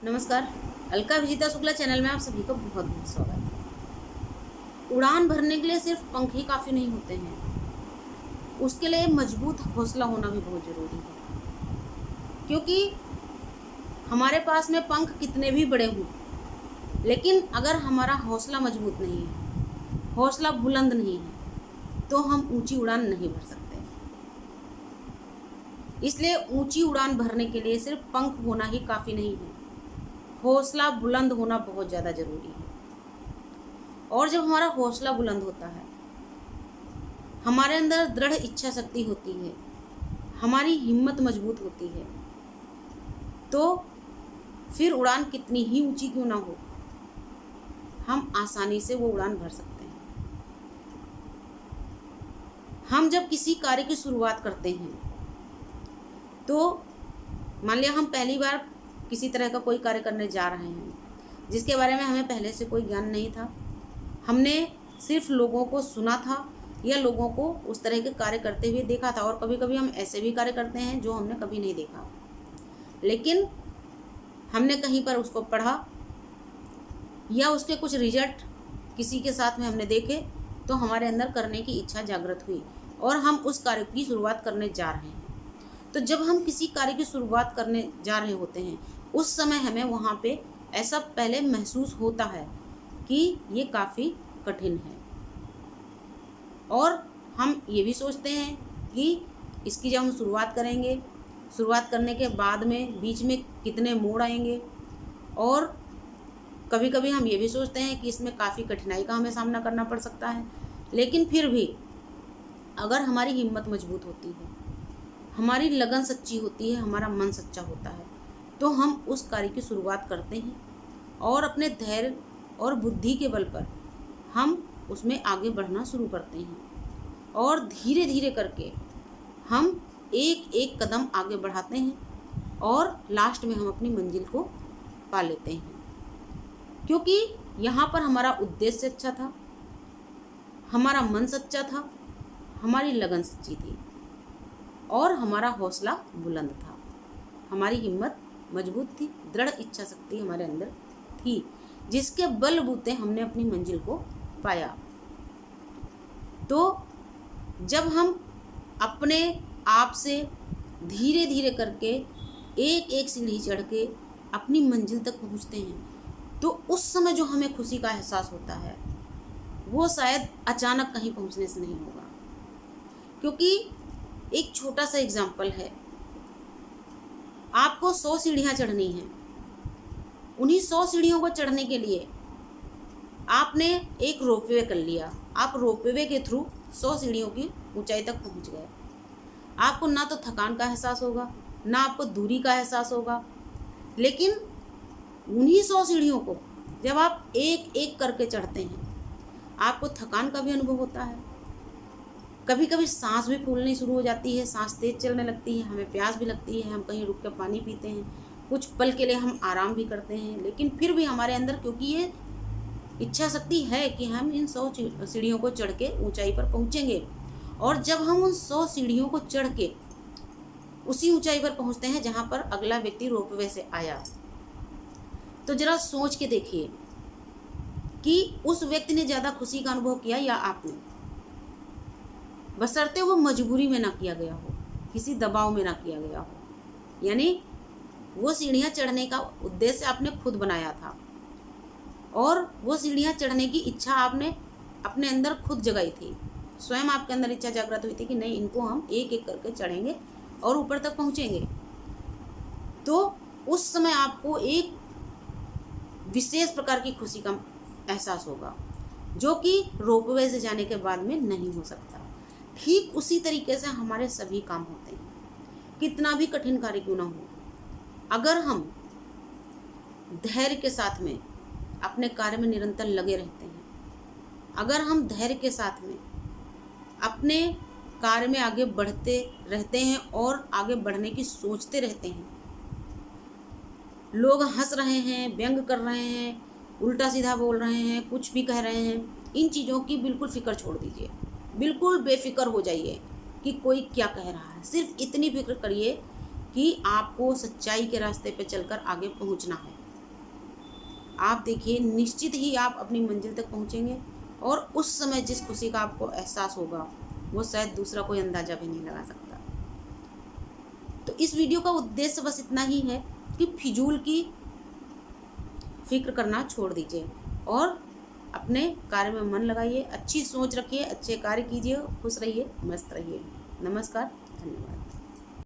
नमस्कार। अलका विजिता शुक्ला चैनल में आप सभी का बहुत बहुत स्वागत है। उड़ान भरने के लिए सिर्फ पंख ही काफ़ी नहीं होते हैं, उसके लिए मजबूत हौसला होना भी बहुत ज़रूरी है। क्योंकि हमारे पास में पंख कितने भी बड़े हों, लेकिन अगर हमारा हौसला मजबूत नहीं है, हौसला बुलंद नहीं है, तो हम ऊंची उड़ान नहीं भर सकते। इसलिए ऊंची उड़ान भरने के लिए सिर्फ पंख होना ही काफ़ी नहीं है, हौसला बुलंद होना बहुत ज़्यादा ज़रूरी है। और जब हमारा हौसला बुलंद होता है, हमारे अंदर दृढ़ इच्छा शक्ति होती है, हमारी हिम्मत मजबूत होती है, तो फिर उड़ान कितनी ही ऊंची क्यों ना हो, हम आसानी से वो उड़ान भर सकते हैं। हम जब किसी कार्य की शुरुआत करते हैं, तो मान लिया हम पहली बार किसी तरह का कोई कार्य करने जा रहे हैं, जिसके बारे में हमें पहले से कोई ज्ञान नहीं था। हमने सिर्फ लोगों को सुना था या लोगों को उस तरह के कार्य करते हुए देखा था, और कभी कभी हम ऐसे भी कार्य करते हैं जो हमने कभी नहीं देखा, लेकिन हमने कहीं पर उसको पढ़ा या उसके कुछ रिजल्ट किसी के साथ में हमने देखे, तो हमारे अंदर करने की इच्छा जागृत हुई और हम उस कार्य की शुरुआत करने जा रहे हैं। तो जब हम किसी कार्य की शुरुआत करने जा रहे होते हैं, उस समय हमें वहाँ पे ऐसा पहले महसूस होता है कि ये काफ़ी कठिन है, और हम ये भी सोचते हैं कि इसकी जब हम शुरुआत करेंगे, शुरुआत करने के बाद में बीच में कितने मोड़ आएंगे, और कभी कभी हम ये भी सोचते हैं कि इसमें काफ़ी कठिनाई का हमें सामना करना पड़ सकता है। लेकिन फिर भी अगर हमारी हिम्मत मजबूत होती है, हमारी लगन सच्ची होती है, हमारा मन सच्चा होता है, तो हम उस कार्य की शुरुआत करते हैं और अपने धैर्य और बुद्धि के बल पर हम उसमें आगे बढ़ना शुरू करते हैं, और धीरे धीरे करके हम एक एक कदम आगे बढ़ाते हैं और लास्ट में हम अपनी मंजिल को पा लेते हैं। क्योंकि यहाँ पर हमारा उद्देश्य अच्छा था, हमारा मन सच्चा था, हमारी लगन सच्ची थी, और हमारा हौसला बुलंद था, हमारी हिम्मत मजबूत थी, दृढ़ इच्छा शक्ति हमारे अंदर थी, जिसके बलबूते हमने अपनी मंजिल को पाया। तो जब हम अपने आप से धीरे धीरे करके एक एक सीढ़ी चढ़ के अपनी मंजिल तक पहुंचते हैं, तो उस समय जो हमें खुशी का एहसास होता है, वो शायद अचानक कहीं पहुंचने से नहीं होगा। क्योंकि एक छोटा सा एग्जाम्पल है, आपको 100 सीढ़ियाँ चढ़नी हैं। उन्हीं 100 सीढ़ियों को चढ़ने के लिए आपने एक रोपवे कर लिया, आप रोपवे के थ्रू 100 सीढ़ियों की ऊंचाई तक पहुंच गए। आपको ना तो थकान का एहसास होगा, ना आपको दूरी का एहसास होगा, लेकिन उन्हीं 100 सीढ़ियों को जब आप एक एक करके चढ़ते हैं, आपको थकान का भी अनुभव होता है। कभी कभी सांस भी फूलनी शुरू हो जाती है, सांस तेज चलने लगती है, हमें प्यास भी लगती है, हम कहीं रुक कर पानी पीते हैं, कुछ पल के लिए हम आराम भी करते हैं, लेकिन फिर भी हमारे अंदर, क्योंकि ये इच्छा शक्ति है कि हम इन 100 सीढ़ियों को चढ़ के ऊंचाई पर पहुंचेंगे। और जब हम उन 100 सीढ़ियों को चढ़ के उसी ऊंचाई पर पहुंचते हैं जहां पर अगला व्यक्ति रोपवे से आया, तो जरा सोच के देखिए कि उस व्यक्ति ने ज़्यादा खुशी का अनुभव किया या आपने, बशर्ते वो मजबूरी में ना किया गया हो, किसी दबाव में ना किया गया हो। यानी वो सीढ़ियाँ चढ़ने का उद्देश्य आपने खुद बनाया था, और वो सीढ़ियाँ चढ़ने की इच्छा आपने अपने अंदर खुद जगाई थी, स्वयं आपके अंदर इच्छा जागृत हुई थी कि नहीं, इनको हम एक एक करके चढ़ेंगे और ऊपर तक पहुँचेंगे। तो उस समय आपको एक विशेष प्रकार की खुशी का एहसास होगा, जो कि रोपवे से जाने के बाद में नहीं हो सकता। ठीक उसी तरीके से हमारे सभी काम होते हैं, कितना भी कठिन कार्य क्यों ना हो, अगर हम धैर्य के साथ में अपने कार्य में निरंतर लगे रहते हैं, अगर हम धैर्य के साथ में अपने कार्य में आगे बढ़ते रहते हैं और आगे बढ़ने की सोचते रहते हैं, लोग हंस रहे हैं, व्यंग कर रहे हैं, उल्टा सीधा बोल रहे हैं, कुछ भी कह रहे हैं, इन चीज़ों की बिल्कुल फिक्र छोड़ दीजिए, बिल्कुल बेफिक्र हो जाइए कि कोई क्या कह रहा है। सिर्फ इतनी फिक्र करिए कि आपको सच्चाई के रास्ते पे चलकर आगे पहुंचना है। आप देखिए निश्चित ही आप अपनी मंजिल तक पहुंचेंगे, और उस समय जिस खुशी का आपको एहसास होगा वो शायद दूसरा कोई अंदाजा भी नहीं लगा सकता। तो इस वीडियो का उद्देश्य बस इतना ही है कि फिजूल की फिक्र करना छोड़ दीजिए और अपने कार्य में मन लगाइए, अच्छी सोच रखिए, अच्छे कार्य कीजिए, खुश रहिए, मस्त रहिए। नमस्कार, धन्यवाद।